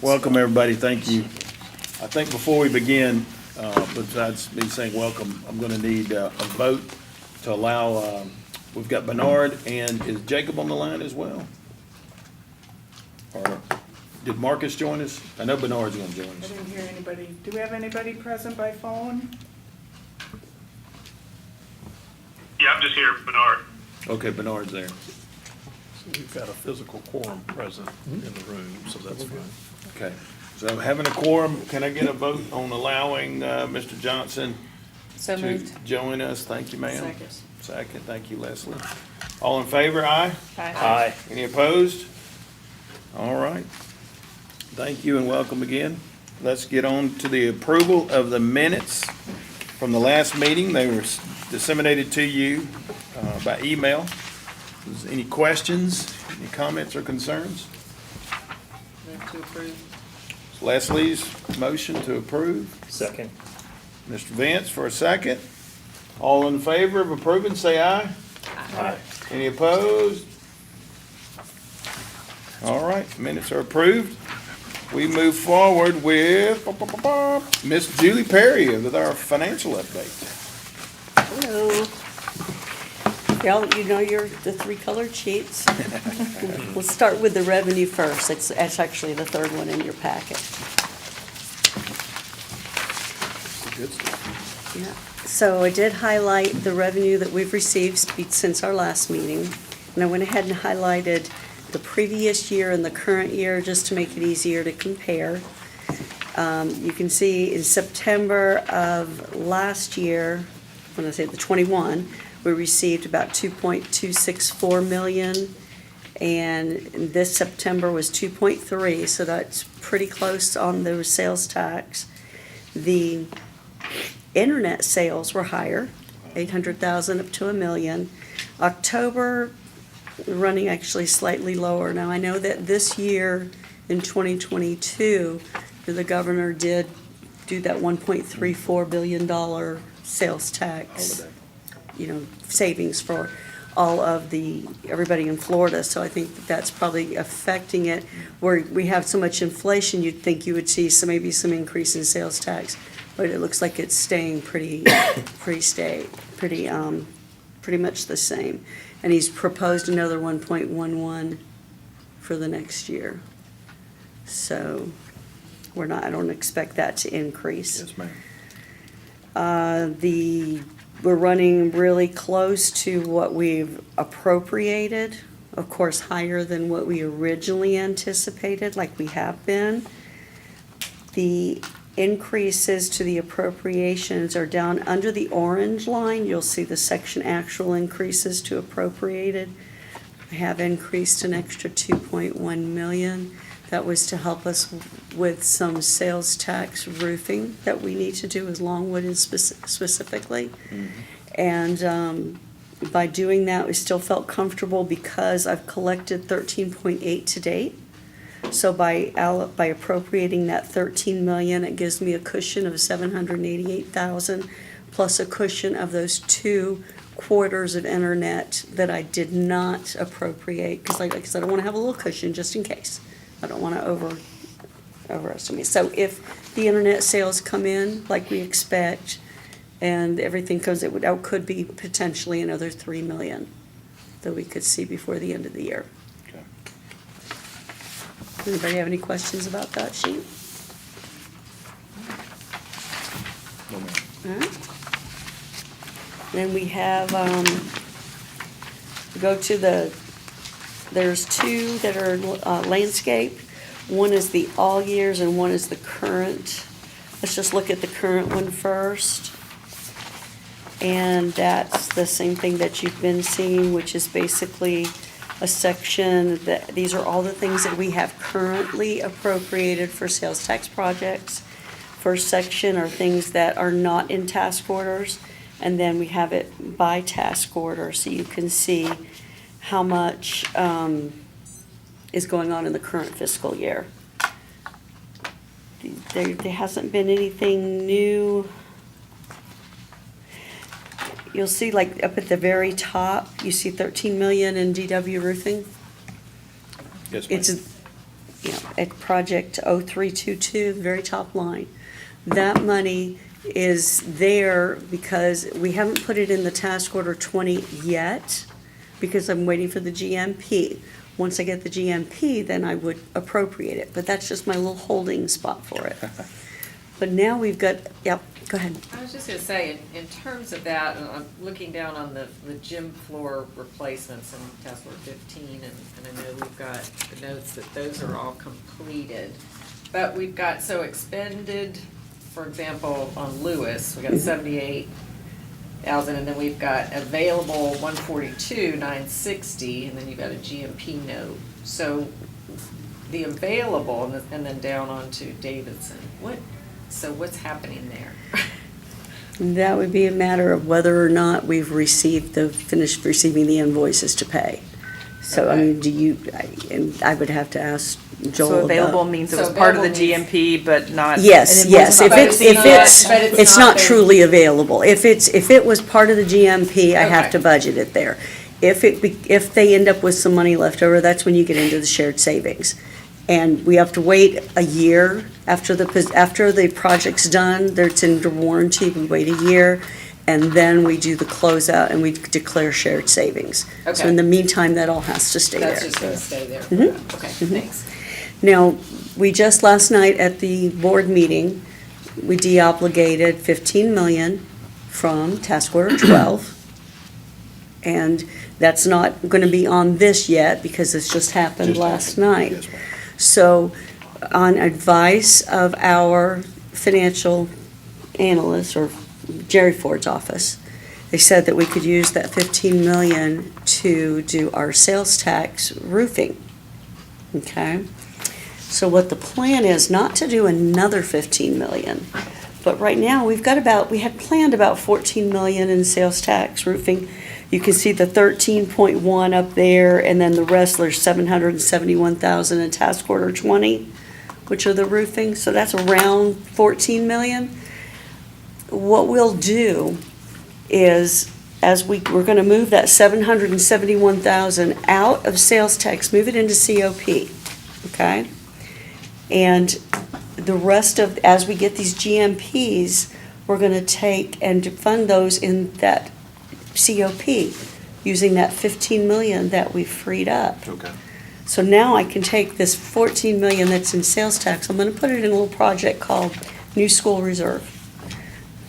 Welcome, everybody. Thank you. I think before we begin, besides me saying welcome, I'm going to need a vote to allow, we've got Bernard, and is Jacob on the line as well? Or did Marcus join us? I know Bernard's going to join I us. didn't hear anybody. Do we have anybody present by phone? Yeah, I'm just here, Bernard. Okay, Bernard's there. We've got a physical quorum present in the room, so that's fine. Okay, so having a quorum, can I get a vote on allowing Mr. Johnson So to moved. join us? Thank you, ma'am. Second. Second, thank you, Leslie. All in favor, aye? Aye. Any opposed? All right. Thank you and welcome again. Let's get on to the approval of the minutes from the last meeting. They were disseminated to you by email. Is there any questions, any comments or concerns? Move to approve. Leslie's motion to approve. Second. Mr. Vance for a second. All in favor of approving, say aye. Aye. Any opposed? All right, minutes are approved. We move forward with Miss Julie Perry with our financial update. Hello. Y'all, you know the three colored sheets. We'll start with the revenue first. That's actually the third one in your packet. Good stuff. Yeah. So I did highlight the revenue that we've received since our last meeting. And I went ahead and highlighted the previous year and the current year just to make it easier to compare. You can see in September of last year, when I say the 21, we received about 2.264 million. And this September was 2.3, so that's pretty close on the sales tax. The internet sales were higher, 800,000 up to $1 million. October, running actually slightly lower. Now, I know that this year in 2022, the governor did do that $1.34 billion sales tax, savings for all of everybody in Florida. So I think that's probably affecting it. Where we have so much inflation, you'd think you would see maybe some increase in sales tax, but it looks like it's staying pretty much the same. And he's proposed another 1.11 for the next year. So I don't expect that to increase. Yes, ma'am. We're running really close to what we've appropriated, of course, higher than what we originally anticipated, like we have been. The increases to the appropriations are down under the orange line. You'll see the section actual increases to appropriated. I have increased an extra 2.1 million. That was to help us with some sales tax roofing that we need to do as Longwood is specifically. And by doing that, we still felt comfortable because I've collected 13.8 to date. So by appropriating that 13 million, it gives me a cushion of 788,000 plus a cushion of those 2 quarters of internet that I did not appropriate because, like I said, I want to have a little cushion just in case. I don't want to overestimate. So if the internet sales come in like we expect and everything comes, it could be potentially another 3 million that we could see before the end of the year. Okay. Anybody have any questions about that sheet? No, ma'am. All right. Then we have, there's 2 that are landscape. One is the all years and one is the current. Let's just look at the current one first. And that's the same thing that you've been seeing, which is basically a section that, these are all the things that we have currently appropriated for sales tax projects. First section are things that are not in task orders, and then we have it by task order, so you can see how much is going on in the current fiscal year. There hasn't been anything new. You'll see, like, up at the very top, you see 13 million in DW roofing. Yes, ma'am. It's, at project 0322, the very top line. That money is there because we haven't put it in the task order 20 yet, because I'm waiting for the GMP. Once I get the GMP, then I would appropriate it, but that's just my little holding spot for it. But now we've got, yep, go ahead. I was just gonna say, in terms of that, and I'm looking down on the gym floor replacements in task order 15, and I know we've got the notes that those are all completed. But we've got, so expended, for example, on Lewis, we got 78,000, and then we've got available 142,960, and then you've got a GMP note. So the available, and then down onto Davidson, what's happening there? That would be a matter of whether or not we've finished receiving the invoices to pay. So, I mean, and I would have to ask Joel So about. available means it So was part of the available GMP, but not. Yes, an invoice yes, about if it. it's not truly available. If it was part of the GMP, I have Okay. to budget it there. If they end up with some money left over, that's when you get into the shared savings. And we have to wait a year after the project's done, it's under warranty, we wait a year, and then we do the closeout and we declare shared savings. So Okay. in the meantime, that all has to stay there. That's just gonna stay there. Okay, thanks. Now, we just last night at the board meeting, we deobligated 15 million from task order 12. And that's not gonna be on this yet because this just happened last night. Yes, ma'am. So, on advice of our financial analyst, or Jerry Ford's office, they said that we could use that 15 million to do our sales tax roofing. Okay? So what the plan is, not to do another 15 million, but right now, we had planned about 14 million in sales tax roofing. You can see the 13.1 up there, and then the rest, there's 771,000 in task order 20, which are the roofing, so that's around 14 million. What we'll do is, we're gonna move that 771,000 out of sales tax, move it into COP, okay? And the rest of, as we get these GMPs, we're gonna take and fund those in that COP, using that 15 million that we freed up. Okay. So now I can take this 14 million that's in sales tax, I'm gonna put it in a little project called New School Reserve,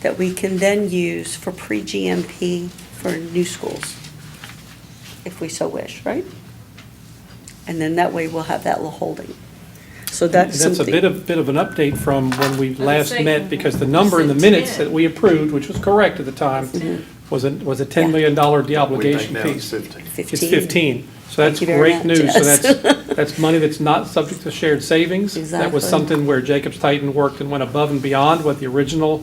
that we can then use for pre-GMP for new schools, if we so wish, right? And then that way we'll have that little holding. So that's That's a something. bit of an update from when we last saying, met, because the number in the you said minutes 10. that we approved, which was correct at the time, was a $10 million We think deobligation now it's piece. 15. It's 15. So that's Thank you very great much, news. So yes. that's money that's not subject to shared savings. That Exactly. was something where Jacobs Titan worked and went above and beyond what the original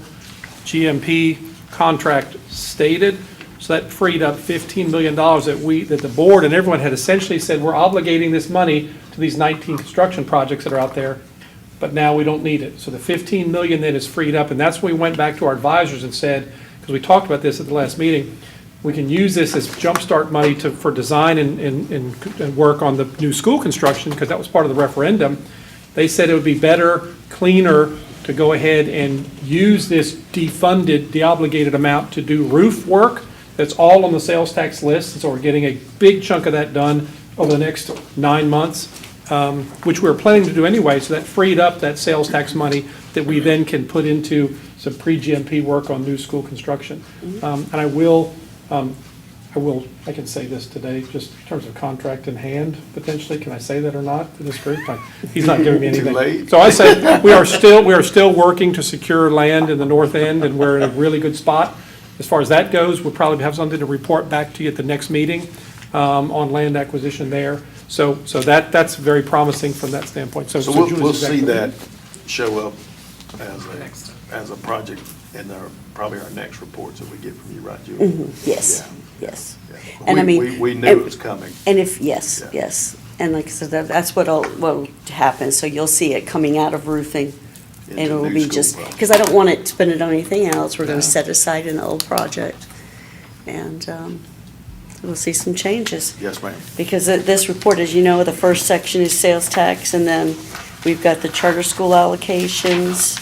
GMP contract stated. So that freed up $15 million that the board and everyone had essentially said, we're obligating this money to these 19 construction projects that are out there, but now we don't need it. So the 15 million then is freed up, and that's when we went back to our advisors and said, because we talked about this at the last meeting, we can use this as jumpstart money for design and work on the new school construction, because that was part of the referendum. They said it would be better, cleaner, to go ahead and use this defunded, deobligated amount to do roof work. That's all on the sales tax list, and so we're getting a big chunk of that done over the next 9 months, which we were planning to do anyway, so that freed up that sales tax money that we then can put into some pre-GMP work on new school construction. And I can say this today, just in terms of contract in hand, potentially, can I say that or not to this group? He's not giving me anything. late. So I said, we are still working to secure land in the north end, and we're in a really good spot. As far as that goes, we'll probably have something to report back to you at the next meeting on land acquisition there. So that's very promising from that standpoint. So Julie's we'll exactly see right. that show up as a project in probably our next reports that we get from you, right, Julie? Yes, Yeah. yes. Yeah. And I mean. We knew it was coming. And if, yes, Yeah. yes. And like I said, that's what'll happen. So you'll see it coming out of roofing. And Into it'll new be school just, project. because I don't want it to spend it on anything else. We're gonna No. set aside an old project. And we'll see some changes. Yes, ma'am. Because this report, as you know, the first section is sales tax, and then We've got the charter school allocations,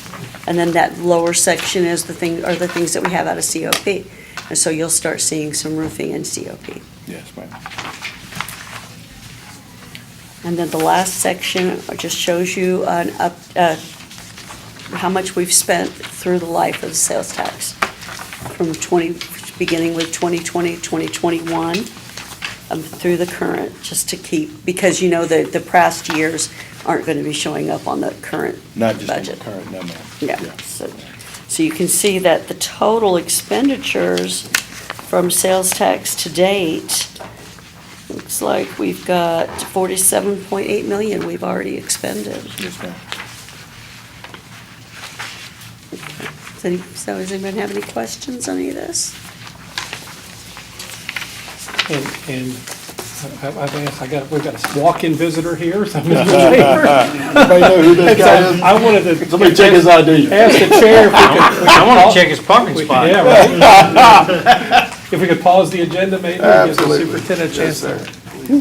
and then that lower section is the things that we have out of COP. And so you'll start seeing some roofing in COP. Yes, ma'am. And then the last section just shows you how much we've spent through the life of the sales tax. From beginning with 2020, 2021, through the current, just to keep, because you know the past years aren't going to be showing up on the current Not just on the budget. current, no, ma'am. Yeah, so you can see that the total expenditures from sales tax to date, looks like we've got 47.8 million we've already expended. Yes, ma'am. So does anyone have any questions on any of this? And we've got a walk-in visitor here, so Mr. Chair. Anybody know who this guy is? I wanted to. Somebody check his ID. Ask the chair if we could. I want to check his parking spot. Yeah, right. If we could pause the agenda maybe, give the Absolutely. superintendent a chance Yes, to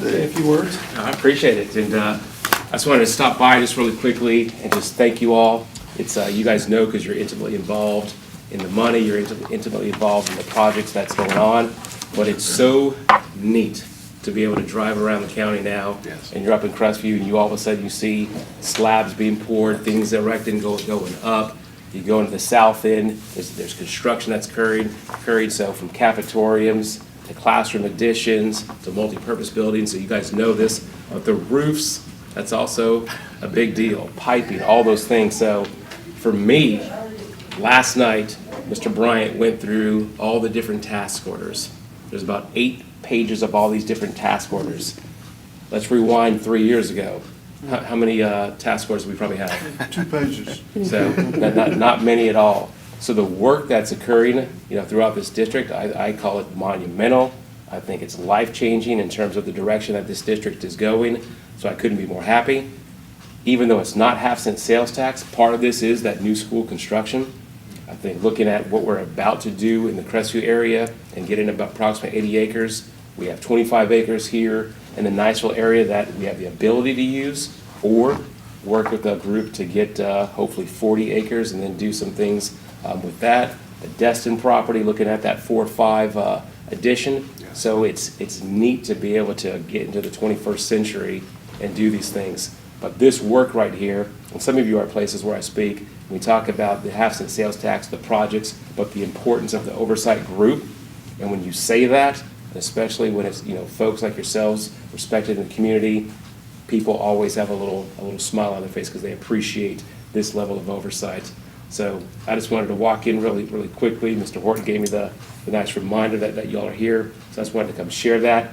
sir. say a few words. I appreciate it, and I just wanted to stop by just really quickly and just thank you all. It's, you guys know because you're intimately involved in the money, you're intimately involved in the projects that's going on, but it's so neat to be able to drive around the county now. Yes. And you're up in Crestview, and you all of a sudden you see slabs being poured, things erected and going up. You go into the south end, there's construction that's occurred, so from cafeteriums to classroom additions to multi-purpose buildings, so you guys know this. But the roofs, that's also a big deal, piping, all those things. So for me, last night, Mr. Bryant went through all the different task orders. There's about 8 pages of all these different task orders. Let's rewind 3 years ago. How many task orders do we probably have? 2 pages. So not many at all. So the work that's occurring, throughout this district, I call it monumental. I think it's life-changing in terms of the direction that this district is going. So I couldn't be more happy. Even though it's not half-cent sales tax, part of this is that new school construction. I think looking at what we're about to do in the Crestview area and getting about approximately 80 acres, we have 25 acres here in the Niceville area that we have the ability to use, or work with a group to get hopefully 40 acres and then do some things with that. The Destin property, looking at that 4-5 addition. So it's neat to be able to get into the 21st century and do these things. But this work right here, and some of you are places where I speak, we talk about the half-cent sales tax, the projects, but the importance of the oversight group. And when you say that, especially when it's folks like yourselves respected in the community, people always have a little smile on their face because they appreciate this level of oversight. So I just wanted to walk in really quickly. Mr. Horton gave me the nice reminder that y'all are here, so I just wanted to come share that.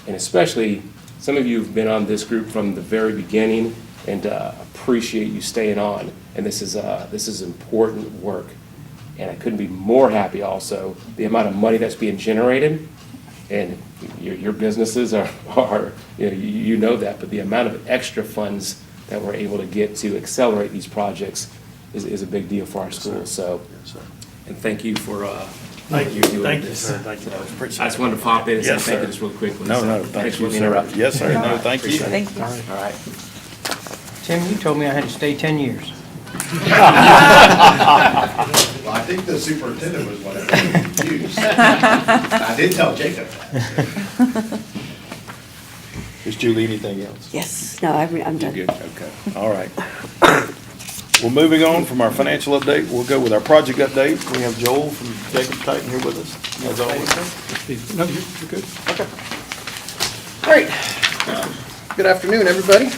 And especially, some of you have been on this group from the very beginning, and appreciate you staying on. And this is important work. And I couldn't be more happy also, the amount of money that's being generated. And your businesses are you know that, but the amount of extra funds that we're able to get to accelerate these projects is a big deal for our schools. So, and thank you for Thank you. doing Thank you, this. sir. Thank you. I just wanted to pop in and say Yes, thank sir. you just real quickly. No, So, no, thank for you, the sir. interrupt. Yes, sir. No, thank you. Thank you. All right. Tim, you told me I had to stay 10 years. Well, I think the superintendent was one of them confused. I did tell Jacob that. Is Julie anything else? Yes, no, I'm You're done. good, okay, all right. Well, moving on from our financial update, we'll go with our project update. We have Joel from Jacob Titan here with us, as always. No, you're good. Great. Good afternoon, everybody,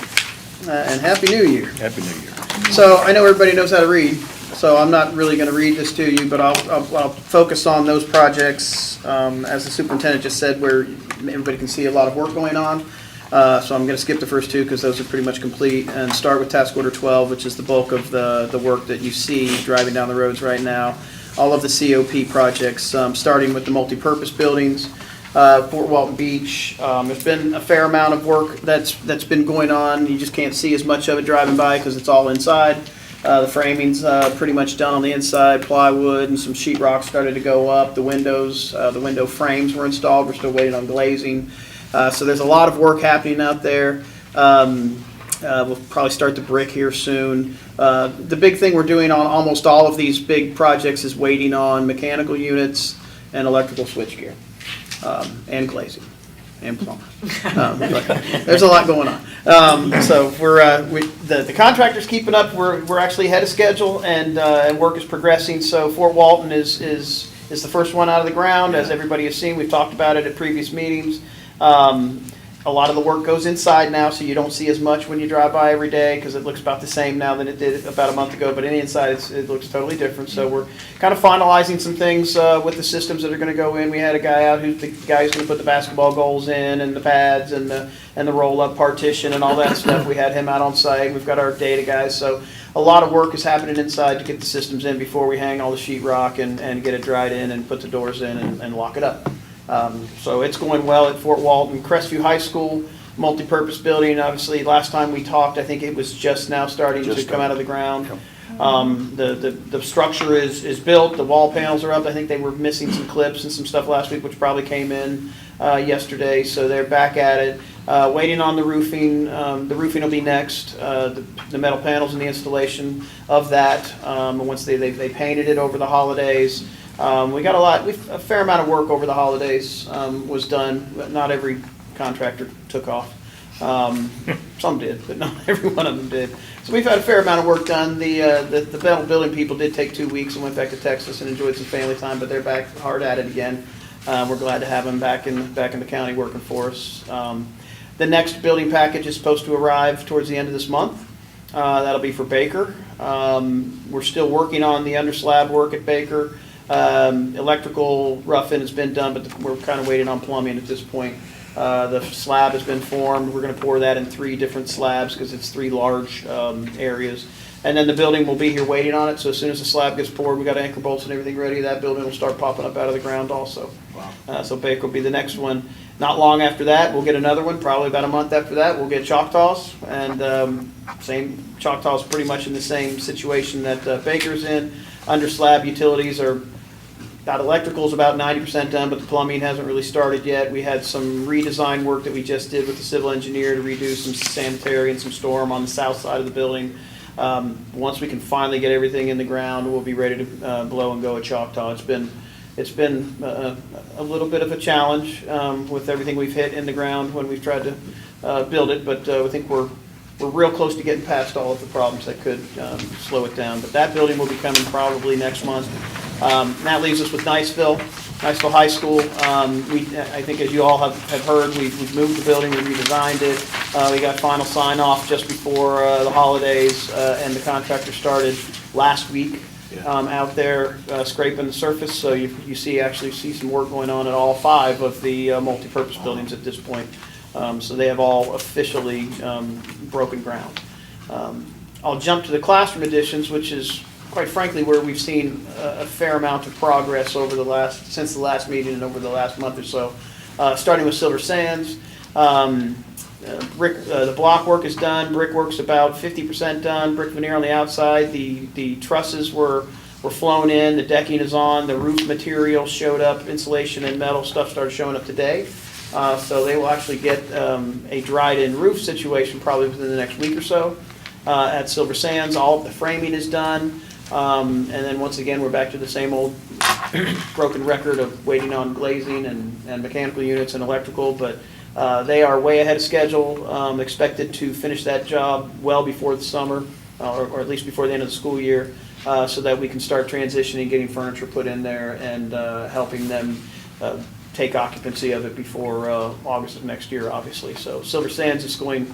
and Happy New Year. Happy New Year. So I know everybody knows how to read, so I'm not really going to read this to you, but I'll focus on those projects, as the superintendent just said, where everybody can see a lot of work going on. So I'm going to skip the first 2 because those are pretty much complete, and start with Task Order 12, which is the bulk of the work that you see driving down the roads right now. All of the COP projects, starting with the multipurpose buildings, Fort Walton Beach. There's been a fair amount of work that's been going on. You just can't see as much of it driving by because it's all inside. The framing's pretty much done on the inside, plywood and some sheetrock started to go up. The windows, the window frames were installed. We're still waiting on glazing. So there's a lot of work happening out there. We'll probably start the brick here soon. The big thing we're doing on almost all of these big projects is waiting on mechanical units and electrical switchgear, and glazing, and plumbing. But there's a lot going on. So the contractor's keeping up. We're actually ahead of schedule, and work is progressing. So Fort Walton is the first one out of the ground, as everybody has seen. We've talked about it at previous meetings. A lot of the work goes inside now, so you don't see as much when you drive by every day, because it looks about the same now than it did about a month ago, but in the inside, it looks totally different. So we're kind of finalizing some things with the systems that are gonna go in. We had a guy out who's gonna put the basketball goals in, and the pads, and the roll-up partition, and all that stuff. We had him out on site. We've got our data guys, so a lot of work is happening inside to get the systems in before we hang all the sheetrock and get it dried in and put the doors in and lock it up. So it's going well at Fort Walton. Crestview High School, multi-purpose building, obviously, last time we talked, I think it was just now starting to come out of the ground. The structure is built, the wall panels are up. I think they were missing some clips and some stuff last week, which probably came in yesterday, so they're back at it. Waiting on the roofing. The roofing will be next, the metal panels and the installation of that. Once they painted it over the holidays. We got a fair amount of work over the holidays was done, but not every contractor took off. Some did, but not every one of them did. So we've had a fair amount of work done. The metal building people did take 2 weeks and went back to Texas and enjoyed some family time, but they're back hard at it again. We're glad to have them back in the county working for us. The next building package is supposed to arrive towards the end of this month. That'll be for Baker. We're still working on the under slab work at Baker. Electrical roughing has been done, but we're kind of waiting on plumbing at this point. The slab has been formed. We're going to pour that in 3 different slabs because it's 3 large areas. And then the building will be here waiting on it. So as soon as the slab gets poured, we got anchor bolts and everything ready. That building will start popping up out of the ground also. Wow. So Baker will be the next one. Not long after that, we'll get another one. Probably about a month after that, we'll get Choctaws. And same Choctaws, pretty much in the same situation that Baker's in. Under slab utilities are. Electrical is about 90% done, but the plumbing hasn't really started yet. We had some redesign work that we just did with the civil engineer to redo some sanitary and some storm on the south side of the building. Once we can finally get everything in the ground, we'll be ready to blow and go at Choctaw. It's been a little bit of a challenge with everything we've hit in the ground when we've tried to build it, but I think we're real close to getting past all of the problems that could slow it down. But that building will be coming probably next month. And that leaves us with Niceville High School. I think as you all have heard, we've moved the building, we redesigned it. We got final sign off just before the holidays, and the contractor started last week out there scraping the surface. So you actually see some work going on at all 5 of the multi-purpose buildings at this point. So they have all officially broken ground. I'll jump to the classroom additions, which is quite frankly where we've seen a fair amount of progress since the last meeting and over the last month or so. Starting with Silver Sands, the block work is done. Brickwork's about 50% done. Brick veneer on the outside. The trusses were flown in. The decking is on. The roof material showed up. Insulation and metal stuff started showing up today. So they will actually get a dried-in roof situation probably within the next week or so at Silver Sands. All of the framing is done. And then once again, we're back to the same old broken record of waiting on glazing and mechanical units and electrical, but they are way ahead of schedule, expected to finish that job well before the summer, or at least before the end of the school year, so that we can start transitioning, getting furniture put in there, and helping them take occupancy of it before August of next year, obviously. So Silver Sands is going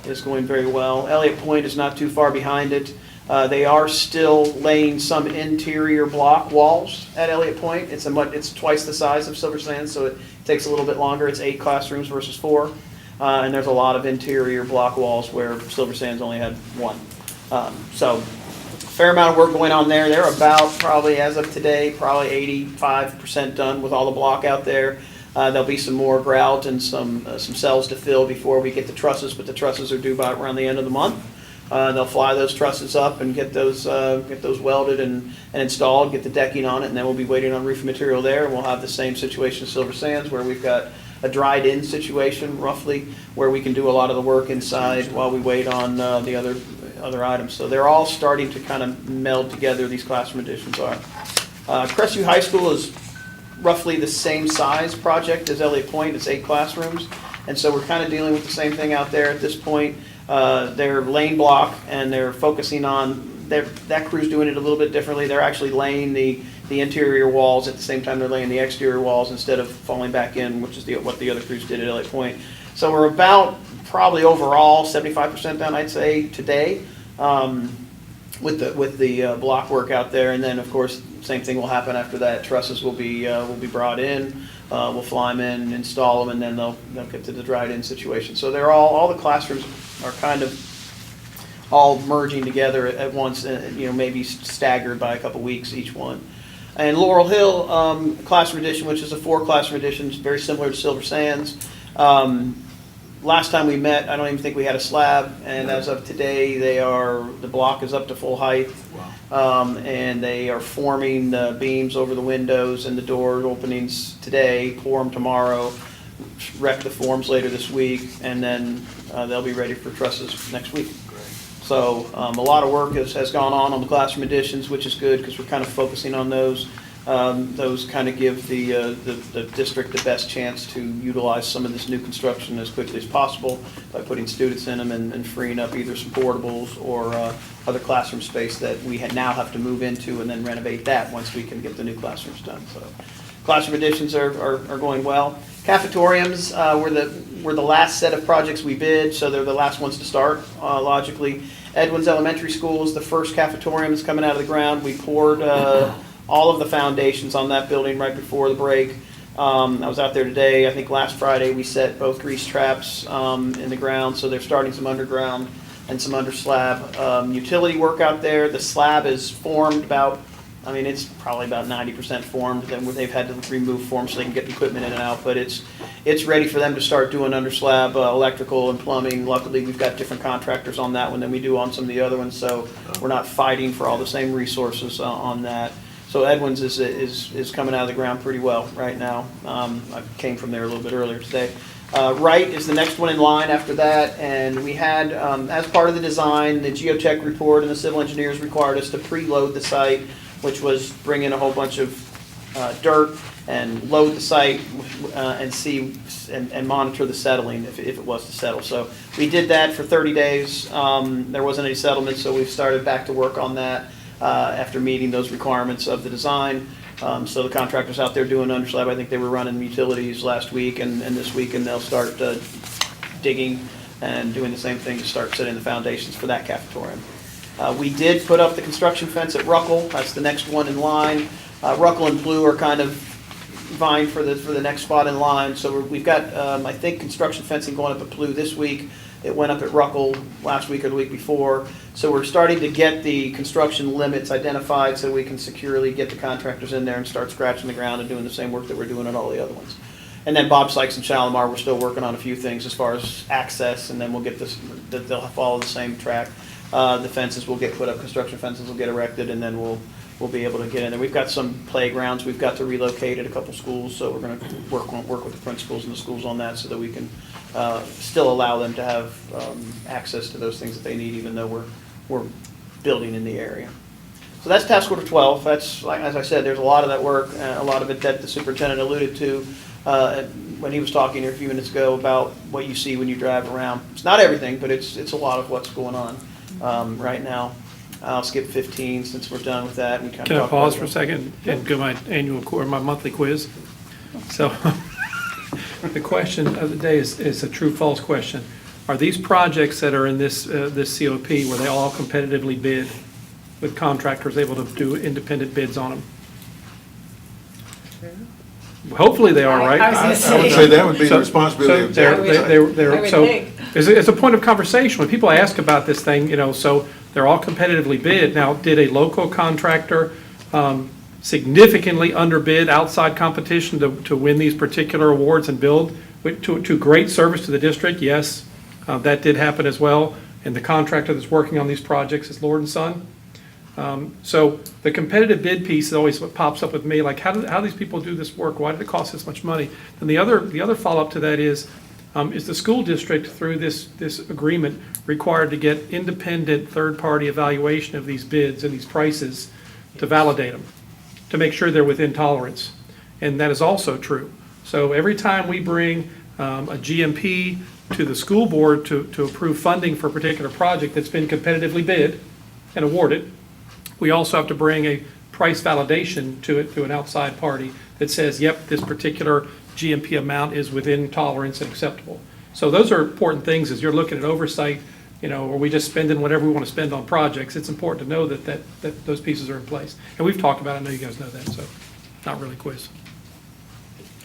very well. Elliott Point is not too far behind it. They are still laying some interior block walls at Elliott Point. It's twice the size of Silver Sands, so it takes a little bit longer. It's 8 classrooms versus 4, and there's a lot of interior block walls where Silver Sands only had 1. So fair amount of work going on there. They're about, probably as of today, probably 85% done with all the block out there. There'll be some more grout and some cells to fill before we get the trusses, but the trusses are due about around the end of the month. They'll fly those trusses up and get those welded and installed, get the decking on it, and then we'll be waiting on roofing material there. And we'll have the same situation as Silver Sands, where we've got a dried-in situation roughly, where we can do a lot of the work inside while we wait on the other items. So they're all starting to kind of meld together, these classroom additions are. Crestview High School is roughly the same size project as Elliott Point, it's 8 classrooms. And so we're kind of dealing with the same thing out there at this point. They're lane block and they're focusing on, that crew's doing it a little bit differently. They're actually laying the interior walls at the same time they're laying the exterior walls instead of falling back in, which is what the other crews did at Elliott Point. So we're about probably overall 75% done, I'd say, today, with the block work out there. And then, of course, same thing will happen after that. Trusses will be brought in. We'll fly them in, install them, and then they'll get to the dried-in situation. So they're all the classrooms are kind of all merging together at once, maybe staggered by a couple weeks each one. And Laurel Hill classroom edition, which is a 4 classroom edition, is very similar to Silver Sands. Last time we met, I don't even think we had a slab, and as of today, the block is up to full height. And they are forming the beams over the windows and the door openings today, pour them tomorrow, wreck the forms later this week, and then they'll be ready for trusses next week. So a lot of work has gone on the classroom additions, which is good because we're kind of focusing on those. Those kind of give the district the best chance to utilize some of this new construction as quickly as possible by putting students in them and freeing up either some portables or other classroom space that we now have to move into and then renovate that once we can get the new classrooms done. So classroom additions are going well. Cafetoriums were the last set of projects we bid, so they're the last ones to start, logically. Edwin's Elementary School is the first cafetorium that's coming out of the ground. We poured all of the foundations on that building right before the break. I was out there today. I think last Friday we set both grease traps in the ground, so they're starting some underground and some under slab utility work out there. The slab is formed it's probably about 90% formed. Then they've had to remove forms so they can get the equipment in and out, but it's ready for them to start doing under slab electrical and plumbing. Luckily, we've got different contractors on that one than we do on some of the other ones, so we're not fighting for all the same resources on that. So Edwin's is coming out of the ground pretty well right now. I came from there a little bit earlier today. Wright is the next one in line after that, and we had, as part of the design, the geotech report and the civil engineers required us to preload the site, which was bring in a whole bunch of dirt and load the site and see and monitor the settling if it was to settle. So we did that for 30 days. There wasn't any settlement, so we've started back to work on that after meeting those requirements of the design. So the contractor's out there doing underslab. I think they were running utilities last week and this week, and they'll start digging and doing the same thing to start setting the foundations for that cafetorium. We did put up the construction fence at Ruckle. That's the next one in line. Ruckle and Blue are kind of vying for the next spot in line. So we've got, I think, construction fencing going up at Blue this week. It went up at Ruckle last week or the week before. So we're starting to get the construction limits identified so we can securely get the contractors in there and start scratching the ground and doing the same work that we're doing on all the other ones. And then Bob Sykes and Shalimar, we're still working on a few things as far as access, and then we'll get this, they'll follow the same track. The fences will get put up, construction fences will get erected, and then we'll be able to get in there. We've got some playgrounds we've got to relocate at a couple schools, so we're going to work with the principals and the schools on that so that we can still allow them to have access to those things that they need, even though we're building in the area. So that's task order 12. That's, like as I said, there's a lot of that work, a lot of it that the superintendent alluded to when he was talking here a few minutes ago about what you see when you drive around. It's not everything, but it's a lot of what's going on right now. I'll skip 15 since we're done with that. Can I pause for a second and go my my monthly quiz? So the question of the day is a true-false question. Are these projects that are in this COP, were they all competitively bid with contractors able to do independent bids on them? Hopefully they are, right? I was I would say that would be the responsibility of I would think. It's a point of conversation. When people ask about this thing, so they're all competitively bid. Now, did a local contractor significantly underbid outside competition to win these particular awards and build to great service to the district? Yes, that did happen as well. And the contractor that's working on these projects is Lord & Son. So the competitive bid piece is always what pops up with me, like how do these people do this work? Why did it cost this much money? And the other follow-up to that is the school district, through this agreement, required to get independent third-party evaluation of these bids and these prices to validate them, to make sure they're within tolerance. And that is also true. So every time we bring a GMP to the school board to approve funding for a particular project that's been competitively bid and awarded, we also have to bring a price validation to it, to an outside party that says, yep, this particular GMP amount is within tolerance and acceptable. So those are important things as you're looking at oversight, are we just spending whatever we want to spend on projects? It's important to know that those pieces are in place. And we've talked about it, I know you guys know that, so not really quiz.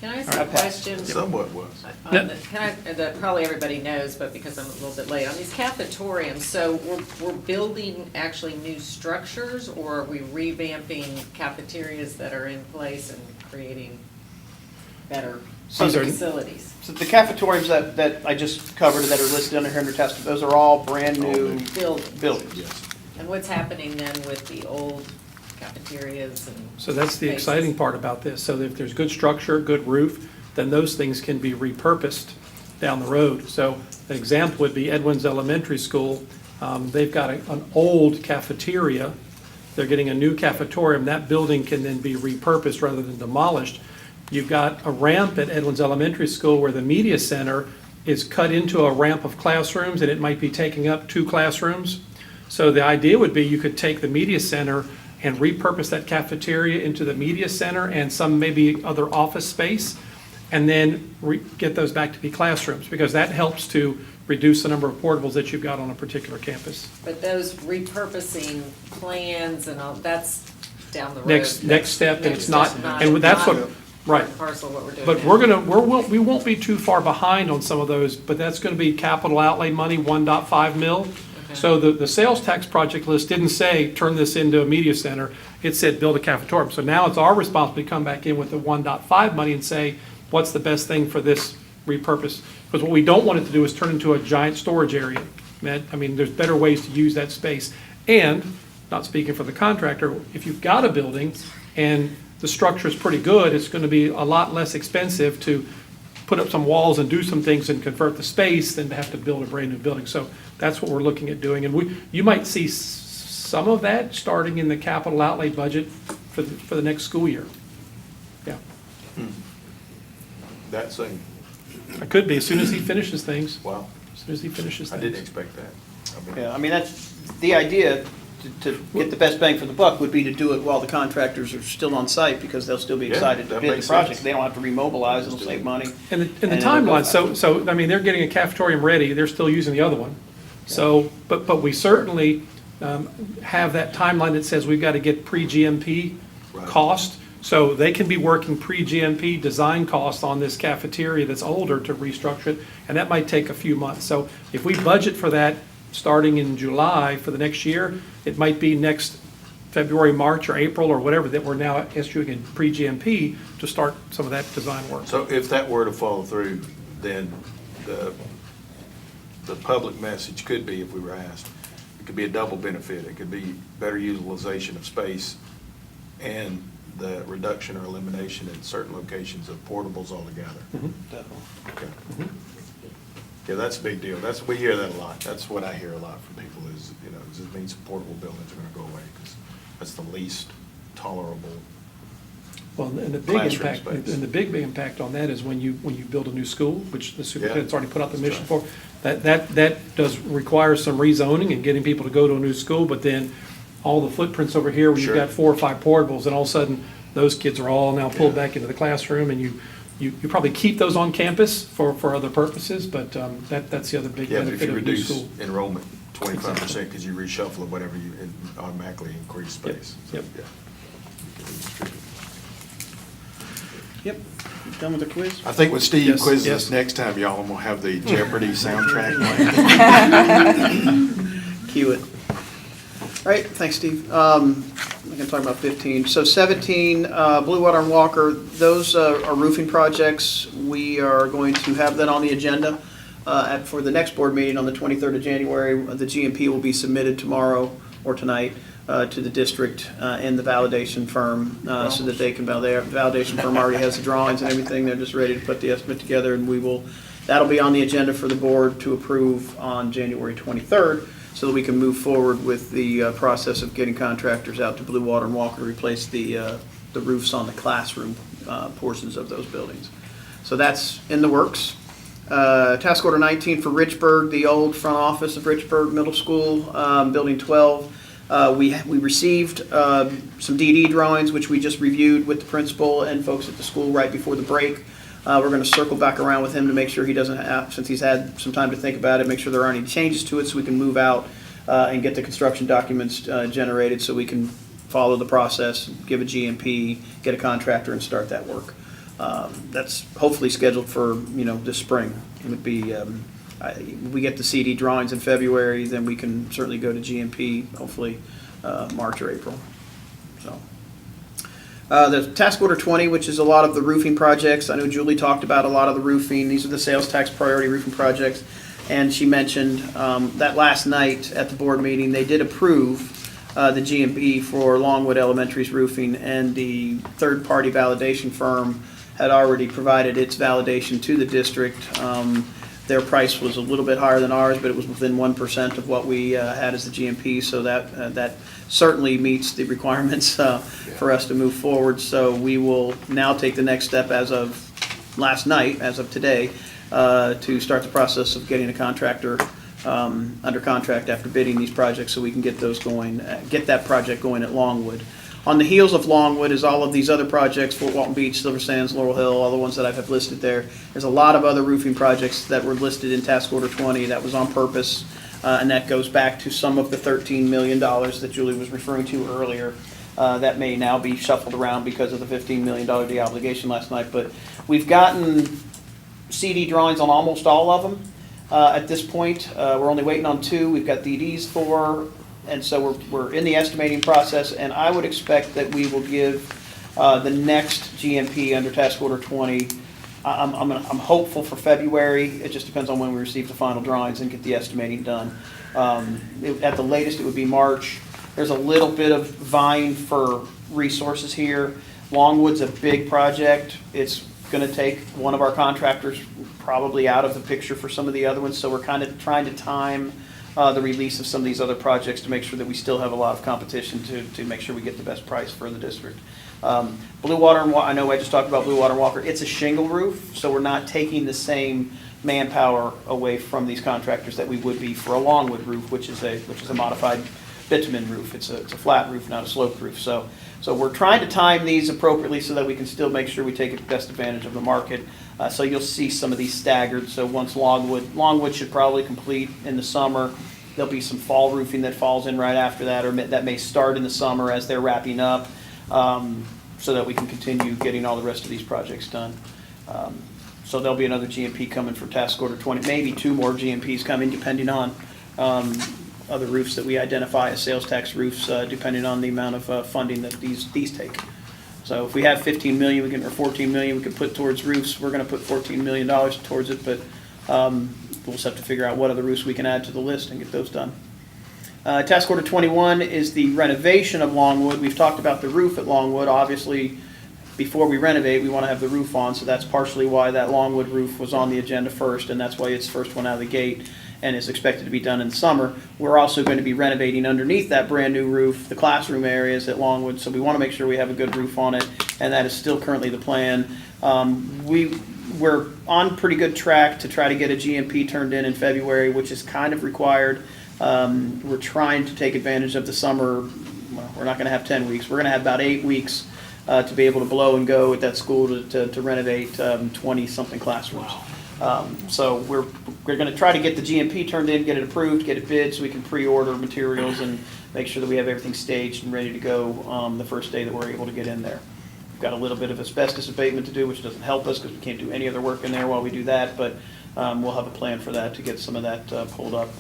Can I ask a question? Somewhat was. That probably everybody knows, but because I'm a little bit late, on these cafetoriums, so we're building actually new structures, or are we revamping cafeterias that are in place and creating better facilities? So the cafetoriums that I just covered that are listed under here under test, those are all brand-new buildings. Yes. And what's happening then with the old cafeterias and So that's the spaces? exciting part about this. So if there's good structure, good roof, then those things can be repurposed down the road. So an example would be Edwin's Elementary School. They've got an old cafeteria. They're getting a new cafetorium. That building can then be repurposed rather than demolished. You've got a ramp at Edwin's Elementary School where the media center is cut into a ramp of classrooms, and it might be taking up 2 classrooms. So the idea would be you could take the media center and repurpose that cafeteria into the media center and some maybe other office space, and then get those back to be classrooms, because that helps to reduce the number of portables that you've got on a particular campus. But those repurposing plans and all, that's down the road. Next step, and it's not, step, and that's not what, right. Parcel what we're doing But now. we won't be too far behind on some of those, but that's gonna be capital outlay money, 1.5 mil. So the sales tax project list didn't say, turn this into a media center, it said build a cafetorium. So now it's our responsibility to come back in with the 1.5 money and say, what's the best thing for this repurpose? Because what we don't want it to do is turn into a giant storage area. I mean, there's better ways to use that space. And, not speaking for the contractor, if you've got a building and the structure is pretty good, it's gonna be a lot less expensive to put up some walls and do some things and convert the space than to have to build a brand new building. So that's what we're looking at doing. And you might see some of that starting in the capital outlay budget for the next school year. Yeah, That thing, it could be as soon as he finishes things, wow, as soon as he finishes I things. didn't expect that. Yeah, I mean, that's, the idea to get the best bang for the buck would be to do it while the contractors are still on site, because they'll still be Yeah, excited to that bid the makes project. sense. They don't have to remobilize, it'll save money. And the And timeline, it'll go so, I mean, they're getting a cafetorium ready, they're still using the other one. So, but we certainly have that timeline that says we've got to get pre-GMP Right. cost. So they can be working pre-GMP design costs on this cafeteria that's older to restructure it, and that might take a few months. So if we budget for that starting in July for the next year, it might be next February, March, or April, or whatever, that we're now issuing in pre-GMP to start some of that design work. So if that were to follow through, then the public message could be, if we were asked, it could be a double benefit. It could be better utilization of space and the reduction or elimination in certain locations of portables altogether. Okay. Yeah, that's a big deal. We hear that a lot. That's what I hear a lot from people is, does it mean some portable buildings are gonna go away? Because that's the least tolerable. Well, and the big Classroom impact, space. and the big impact on that is when you build a new school, which the superintendent's Yeah. already put out the That's mission right. for. That does require some rezoning and getting people to go to a new school, but then all the footprints over here, where you've Sure. got 4 or 5 portables, and all of a sudden, those kids are all now pulled Yeah. back into the classroom, and you probably keep those on campus for other purposes, but that's the other big Yeah, but if benefit you of new reduce school. enrollment 25% because you reshuffle it, whatever, it automatically increase Yep, space. So, yep. yeah. Yep, done with the quiz? I think when Steve Yes, quizzes yes. us next time, y'all, I'm gonna have the Jeopardy soundtrack playing. Cue it. All right, thanks, Steve. We're gonna talk about 15. So 17, Blue Water and Walker, those are roofing projects. We are going to have that on the agenda for the next board meeting on the 23rd of January. The GMP will be submitted tomorrow or tonight to the district and the validation firm so that they can validate. The validation firm already has the drawings and everything. They're just ready to put the estimate together, and that'll be on the agenda for the board to approve on January 23rd so that we can move forward with the process of getting contractors out to Blue Water and Walker to replace the roofs on the classroom portions of those buildings. So that's in the works. Task order 19 for Richburg, the old front office of Richburg Middle School, Building 12. We received some DD drawings, which we just reviewed with the principal and folks at the school right before the break. We're going to circle back around with him to make sure he doesn't have, since he's had some time to think about it, make sure there aren't any changes to it so we can move out and get the construction documents generated so we can follow the process, give a GMP, get a contractor and start that work. That's hopefully scheduled for, this spring. It would be, we get the CD drawings in February, then we can certainly go to GMP, hopefully March or April. So, the task order 20, which is a lot of the roofing projects. I know Julie talked about a lot of the roofing. These are the sales tax priority roofing projects. And she mentioned that last night at the board meeting, they did approve the GMP for Longwood Elementary's roofing, and the third-party validation firm had already provided its validation to the district. Their price was a little bit higher than ours, but it was within 1% of what we had as the GMP, so that certainly meets the requirements for us to move forward. So we will now take the next step as of last night, as of today, to start the process of getting a contractor under contract after bidding these projects so we can get those going, get that project going at Longwood. On the heels of Longwood is all of these other projects, Fort Walton Beach, Silver Sands, Laurel Hill, all the ones that I have listed there. There's a lot of other roofing projects that were listed in task order 20 that was on purpose, and that goes back to some of the $13 million that Julie was referring to earlier. That may now be shuffled around because of the $15 million de-obligation last night, but we've gotten CD drawings on almost all of them at this point. We're only waiting on 2. We've got DDs for, and so we're in the estimating process, and I would expect that we will give the next GMP under task order 20. I'm hopeful for February. It just depends on when we receive the final drawings and get the estimating done. At the latest, it would be March. There's a little bit of vying for resources here. Longwood's a big project. It's going to take one of our contractors probably out of the picture for some of the other ones, so we're kind of trying to time the release of some of these other projects to make sure that we still have a lot of competition to make sure we get the best price for the district. Blue Water and I know I just talked about Blue Water and Walker. It's a shingle roof, so we're not taking the same manpower away from these contractors that we would be for a Longwood roof, which is a modified bitumen roof. It's a flat roof, not a sloped roof. So we're trying to time these appropriately so that we can still make sure we take the best advantage of the market. So you'll see some of these staggered. So once Longwood should probably complete in the summer. There'll be some fall roofing that falls in right after that, or that may start in the summer as they're wrapping up, so that we can continue getting all the rest of these projects done. So there'll be another GMP coming for task order 20, maybe 2 more GMPs coming, depending on other roofs that we identify as sales tax roofs, depending on the amount of funding that these take. So if we have $15 million, or $14 million we can put towards roofs, we're going to put $14 million towards it, but we'll just have to figure out what other roofs we can add to the list and get those done. Task order 21 is the renovation of Longwood. We've talked about the roof at Longwood. Obviously, before we renovate, we want to have the roof on, so that's partially why that Longwood roof was on the agenda first, and that's why it's the first one out of the gate and is expected to be done in the summer. We're also going to be renovating underneath that brand new roof, the classroom areas at Longwood, so we want to make sure we have a good roof on it, and that is still currently the plan. We're on pretty good track to try to get a GMP turned in February, which is kind of required. We're trying to take advantage of the summer. Well, we're not going to have 10 weeks. We're going to have about 8 weeks to be able to blow and go at that school to renovate 20-something classrooms. So we're going to try to get the GMP turned in, get it approved, get it bid, so we can pre-order materials and make sure that we have everything staged and ready to go the first day that we're able to get in there. We've got a little bit of asbestos abatement to do, which doesn't help us because we can't do any other work in there while we do that, but we'll have a plan for that to get some of that pulled up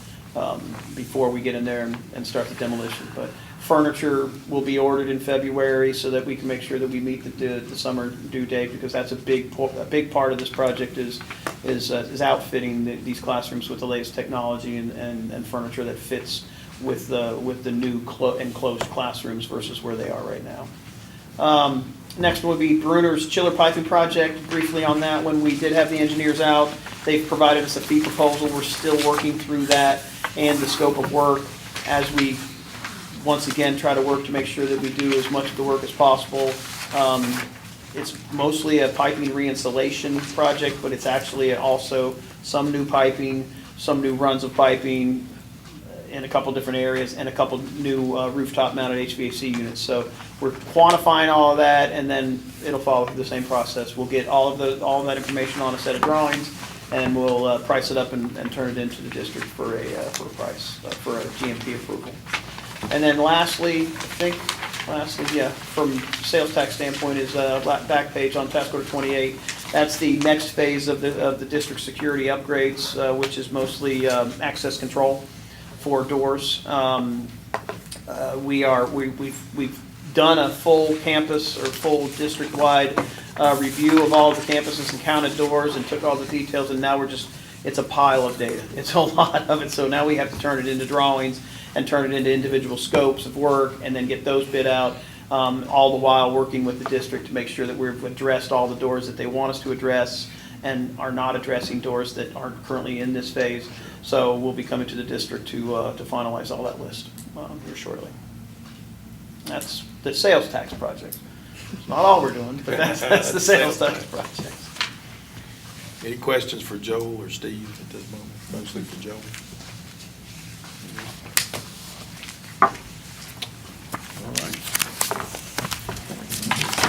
before we get in there and start the demolition. But furniture will be ordered in February so that we can make sure that we meet the summer due date, because that's a big part of this project is outfitting these classrooms with the latest technology and furniture that fits with the new enclosed classrooms versus where they are right now. Next would be Bruner's chiller piping project. Briefly on that one, we did have the engineers out. They've provided us a fee proposal. We're still working through that and the scope of work as we, once again, try to work to make sure that we do as much of the work as possible. It's mostly a piping reinstallation project, but it's actually also some new piping, some new runs of piping in a couple different areas, and a couple new rooftop mounted HVAC units. So we're quantifying all of that, and then it'll follow through the same process. We'll get all of that information on a set of drawings, and we'll price it up and turn it into the district for a price, for a GMP approval. And then lastly, from sales tax standpoint is back page on task order 28. That's the next phase of the district security upgrades, which is mostly access control for doors. We've done a full campus or full district-wide review of all the campuses and counted doors and took all the details, and now it's a pile of data. It's a lot of it, so now we have to turn it into drawings and turn it into individual scopes of work and then get those bid out, all the while working with the district to make sure that we've addressed all the doors that they want us to address and are not addressing doors that aren't currently in this phase. So we'll be coming to the district to finalize all that list here shortly. That's the sales tax project. It's not all we're doing, but that's the sales tax project. Any questions for Joel or Steve at this moment? Mostly for Joel. All right.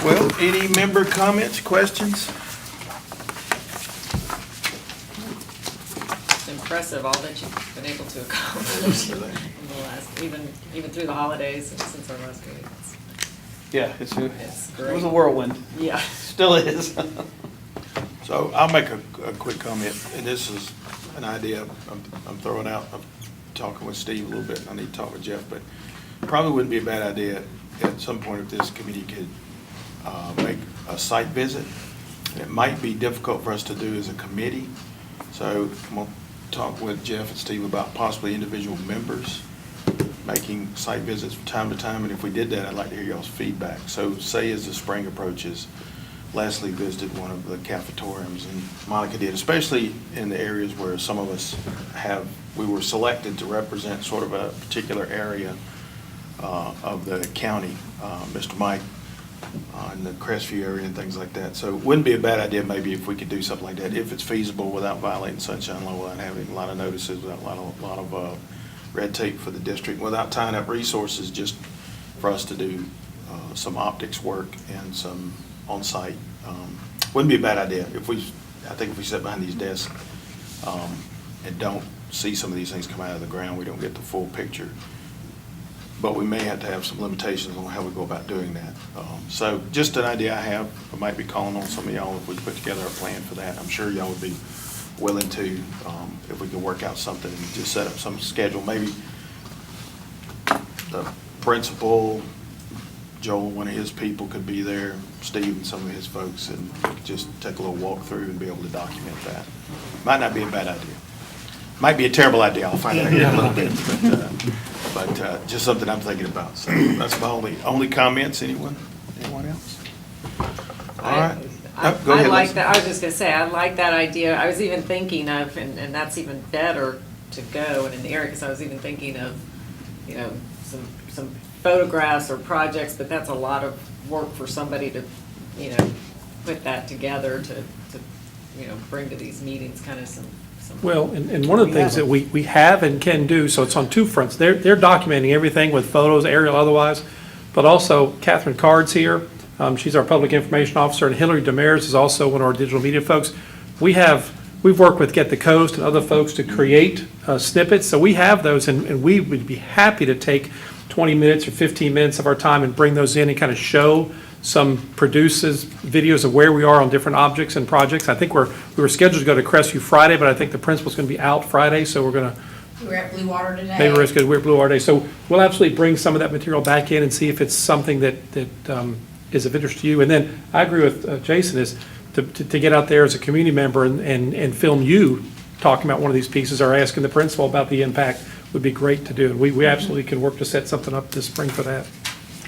Well, any member comments, questions? It's impressive, all that you've been able to accomplish in the last, even through the holidays and since our last meeting. Yeah, It's it great. was a whirlwind. Yeah. Still is. So I'll make a quick comment, and this is an idea I'm throwing out. I'm talking with Steve a little bit, and I need to talk with Jeff, but probably wouldn't be a bad idea at some point if this committee could make a site visit. It might be difficult for us to do as a committee, so I'm going to talk with Jeff and Steve about possibly individual members making site visits from time to time, and if we did that, I'd like to hear y'all's feedback. So say as the spring approaches, Leslie visited one of the cafetoriums, and Monica did, especially in the areas where some of us we were selected to represent sort of a particular area of the county, Mr. Mike, in the Crestview area and things like that. So it wouldn't be a bad idea maybe if we could do something like that, if it's feasible, without violating sunshine law, without having a lot of notices, without a lot of red tape for the district, without tying up resources, just for us to do some optics work and some on-site. Wouldn't be a bad idea. I think if we sit behind these desks and don't see some of these things come out of the ground, we don't get the full picture. But we may have to have some limitations on how we go about doing that. So just an idea I have. I might be calling on some of y'all if we put together a plan for that. I'm sure y'all would be willing to, if we could work out something and just set up some schedule. Maybe the principal, Joel, one of his people could be there, Steve and some of his folks, and we could just take a little walk through and be able to document that. Might not be a bad idea. Might be a terrible idea, I'll find out here in a little bit, but just something I'm thinking about. So that's my only comments. Anyone else? All right. Go ahead, I like Leslie. that, I was just gonna say, I like that idea. I was even thinking of, and that's even better to go and in the area, because I was even thinking of, some photographs or projects, but that's a lot of work for somebody to, put that together to bring to these meetings, kind of some. Well, and one of the things that we have and can do, so it's on two fronts. They're documenting everything with photos, aerial otherwise, but also Catherine Card's here. She's our public information officer, and Hillary Demers is also one of our digital media folks. We've worked with Get the Coast and other folks to create snippets, so we have those, and we would be happy to take 20 minutes or 15 minutes of our time and bring those in and kind of show videos of where we are on different objects and projects. I think we were scheduled to go to Crestview Friday, but I think the principal's going to be out Friday, so we're going to. We're at Blue Water today. Maybe we're at Blue Water Day. So we'll absolutely bring some of that material back in and see if it's something that is of interest to you. And then I agree with Jason, is to get out there as a community member and film you talking about one of these pieces or asking the principal about the impact would be great to do. We absolutely can work to set something up this spring for that.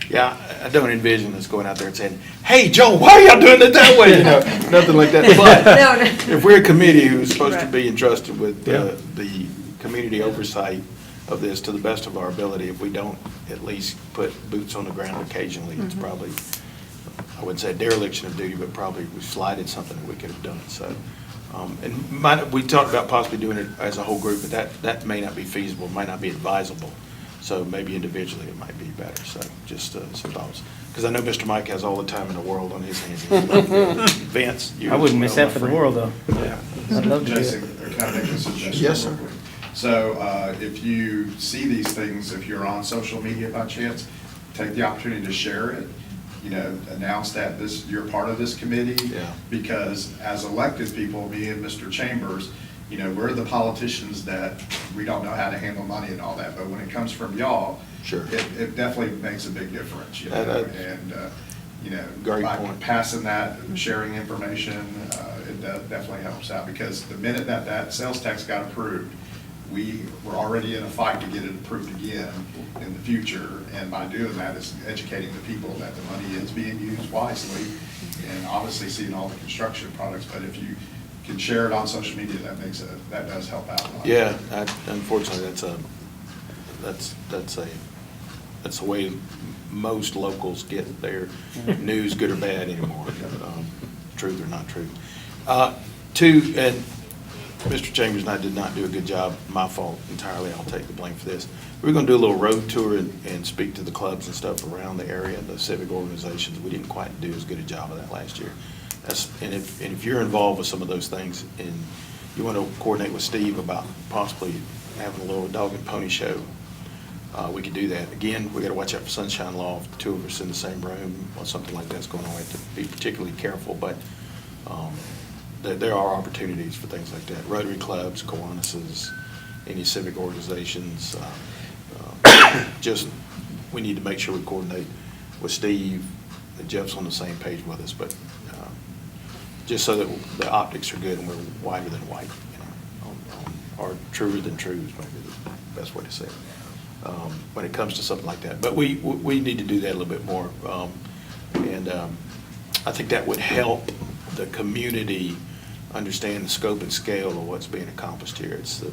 Yeah, I don't envision us going out there and saying, hey, Joe, why are y'all doing it that way? You know, nothing like that. But No, no. if we're a committee who's supposed to Right. be entrusted with Yeah. the community oversight of this to the best of our ability, if we don't at least put boots on the ground occasionally, it's probably, I wouldn't say a dereliction of duty, but probably we slighted something that we could have done. So, we talked about possibly doing it as a whole group, but that may not be feasible, might not be advisable. So maybe individually it might be better. So just some thoughts. Because I know Mr. Mike has all the time in the world on his hands. Vince? you I wouldn't as miss well, that my for the friend. world, though. Yeah. I'd love to do Jason, it. can I make a suggestion? Yes, sir. real quick? So if you see these things, if you're on social media by chance, take the opportunity to share it. You know, announce that you're part of this committee. Yeah. Because as elected people, me and Mr. Chambers, you know, we're the politicians that we don't know how to handle money and all that. But when it comes from y'all, Sure. it definitely makes a big difference, you know, and, you know, Great by point. passing that, sharing information, it definitely helps out, because the minute that sales tax got approved, we were already in a fight to get it approved again in the future, and by doing that, it's educating the people that the money is being used wisely, and obviously seeing all the construction products, but if you can share it on social media, that does help out a lot. Yeah, unfortunately, that's the way most locals get their news, good or bad anymore, truth or not truth. Two, and Mr. Chambers and I did not do a good job, my fault entirely, I'll take the blame for this. We were gonna do a little road tour and speak to the clubs and stuff around the area, the civic organizations. We didn't quite do as good a job of that last year. And if you're involved with some of those things and you want to coordinate with Steve about possibly having a little dog and pony show, we could do that. Again, we got to watch out for sunshine law. If the two of us in the same room or something like that's going on, we have to be particularly careful. But there are opportunities for things like that. Rotary clubs, Kiwanuses, any civic organizations. Just, we need to make sure we coordinate with Steve, that Jeff's on the same page with us, but just so that the optics are good and we're whiter than white, you know, or truer than true is maybe the best way to say it, when it comes to something like that. But we need to do that a little bit more. I think that would help the community understand the scope and scale of what's being accomplished here. It's the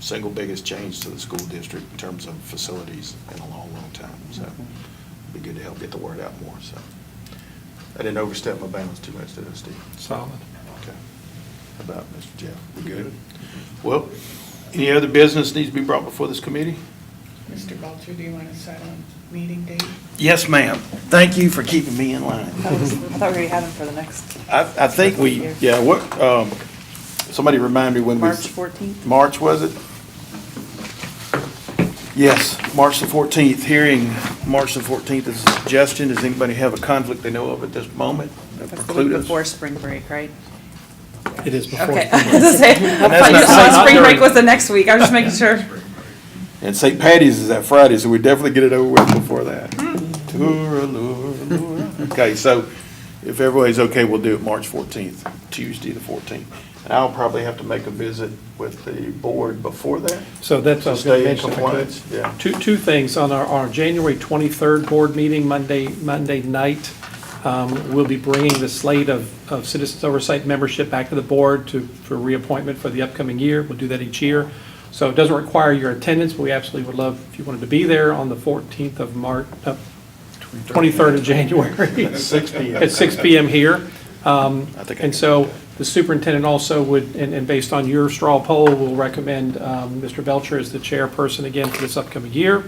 single biggest change to the school district in terms of facilities in a long, long time. So it'd be good to help get the word out more, so. I didn't overstep my bounds too much, did I, Steve? Solid. Okay. How about Mr. Jeff? We good? Well, any other business needs to be brought before this committee? Mr. Belcher, do you want to set a meeting date? Yes, ma'am. Thank you for keeping me in line. I thought we already had them for the next, I think we, yeah, what, somebody remind me when we. March 14th? March, was it? Yes, March the 14th, hearing March the 14th as a suggestion. Does anybody have a conflict they know of at this moment that That's the week preclude us? before spring break, right? It is before. Okay, I was gonna say, I that's thought you not- said not spring break during- was the next week, I was just making sure. And St. Patty's is that Friday, so we definitely get it over with before that. Tour, allure, allure. Okay, so if everybody's okay, we'll do it March 14th, Tuesday the 14th. And I'll probably have to make a visit with the board before that. So that's what I was To going to stay in mention. if I could. compliance, yeah. Two things. On our January 23rd board meeting, Monday night, we'll be bringing the slate of Citizens Oversight membership back to the board for reappointment for the upcoming year. We'll do that each year. So it doesn't require your attendance, but we absolutely would love if you wanted to be there on the 14th of March, 23rd of January. 6 p.m. At 6 p.m. here. think I can And so do the superintendent also would, and based on your straw poll, will recommend Mr. Belcher as the chairperson again for this upcoming year.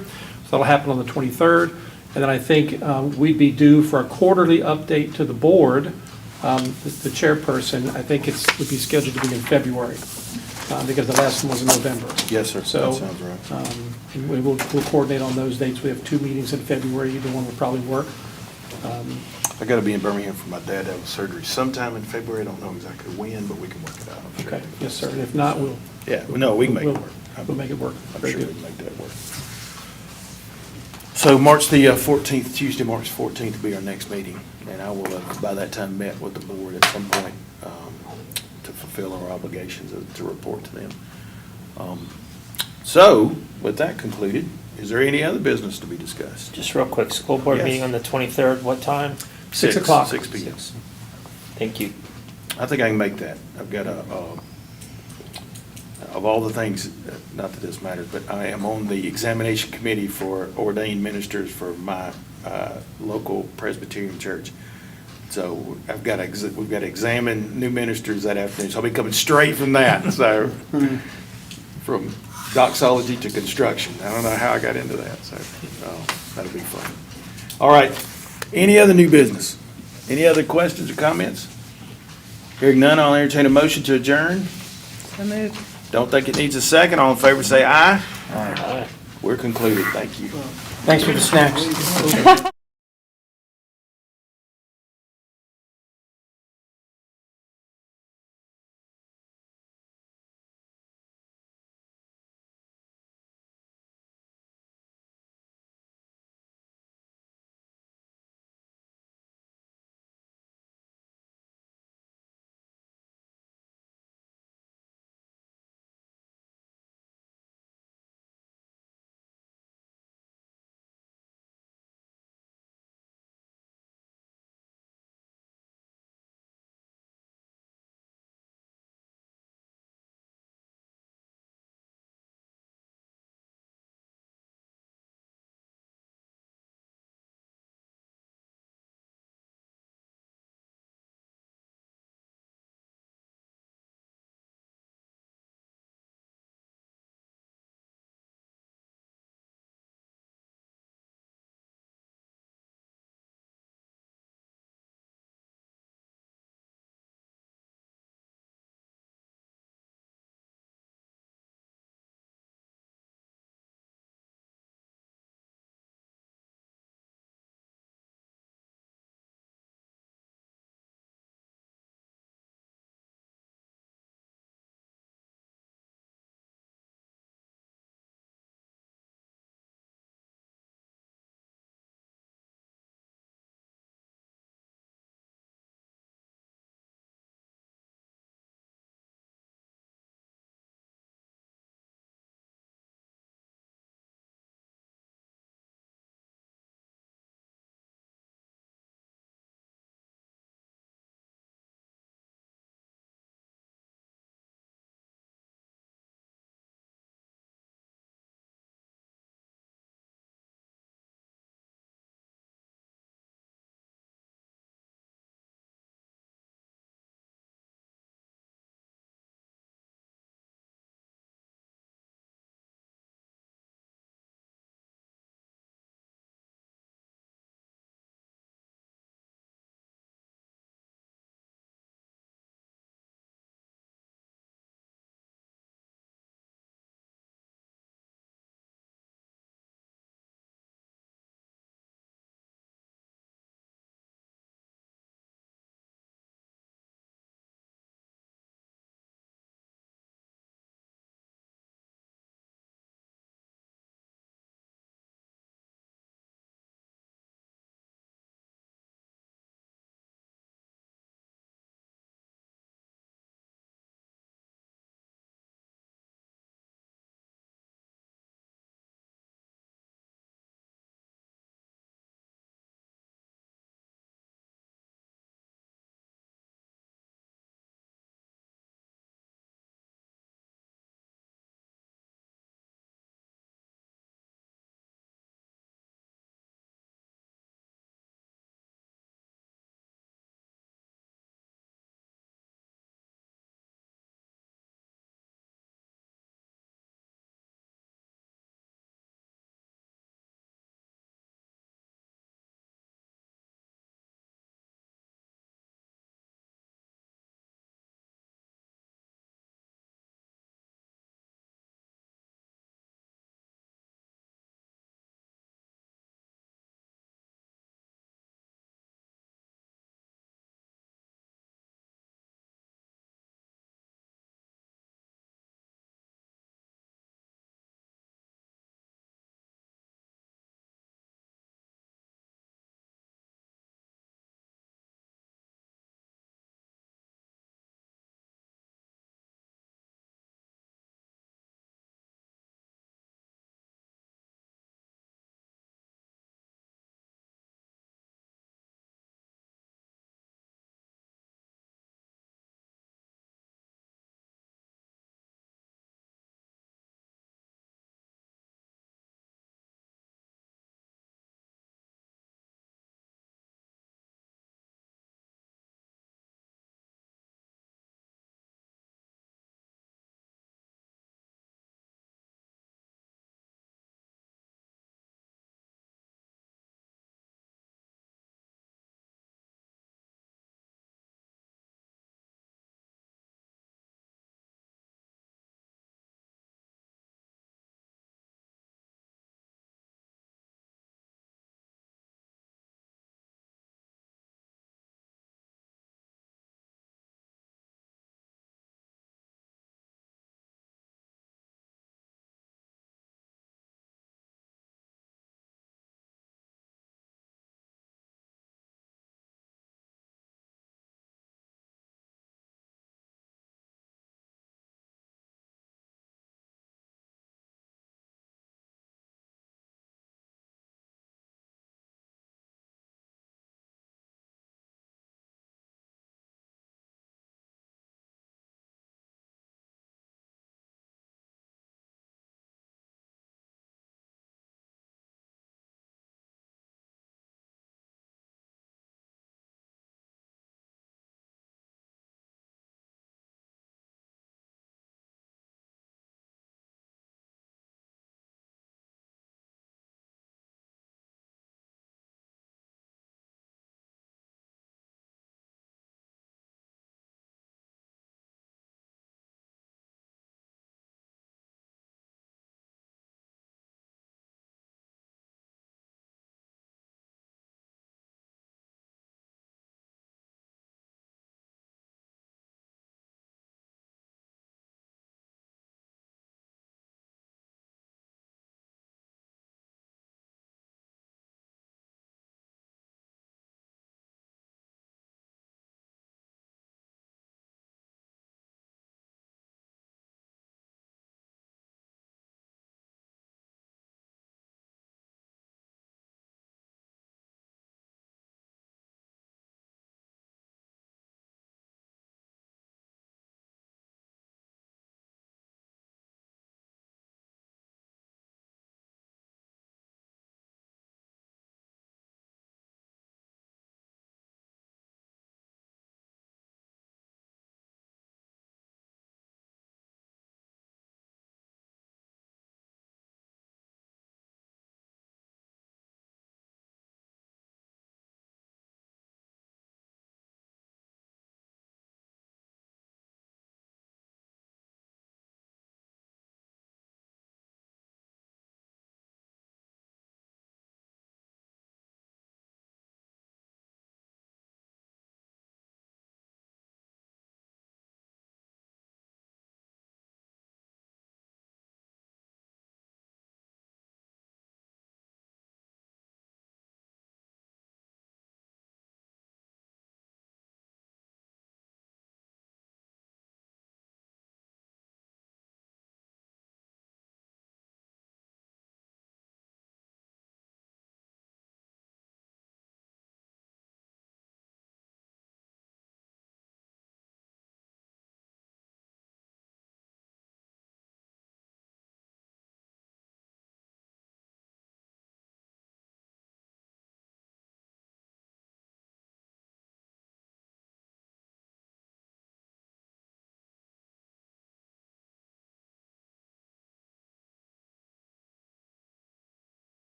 So that'll happen on the 23rd. And then I think we'd be due for a quarterly update to the board. The chairperson, I think would be scheduled to be in February, because the last one was in November. Yes, sir. So, That sounds right. and we'll coordinate on those dates. We have 2 meetings in February, either one will probably work. I got to be in Birmingham for my dad to have surgery sometime in February. I don't know exactly when, but we can work it out. I'm sure. Okay, yes, sir. And if not, we'll. Yeah, no, we can make it work. We'll make it work. I'm Very sure we good. can make that work. So March the 14th, Tuesday, March 14th will be our next meeting. And I will have, by that time, met with the board at some point to fulfill our obligations to report to them. So, with that concluded, is there any other business to be discussed? Just real quick, school board Yes. meeting on the 23rd, what time? 6 o'clock. 6 p.m. Thank you. I think I can make that. I've got of all the things, not that this matters, but I am on the examination committee for ordained ministers for my local Presbyterian church. So we've got to examine new ministers that afternoon. So I'll be coming straight from that. So from doxology to construction. I don't know how I got into that. So that'll be fun. All right. Any other new business? Any other questions or comments? Hearing none, I'll entertain a motion to adjourn. So moved. Don't think it needs a second. All in favor say aye. Aye. We're concluded. Thank you. Thanks for the snacks.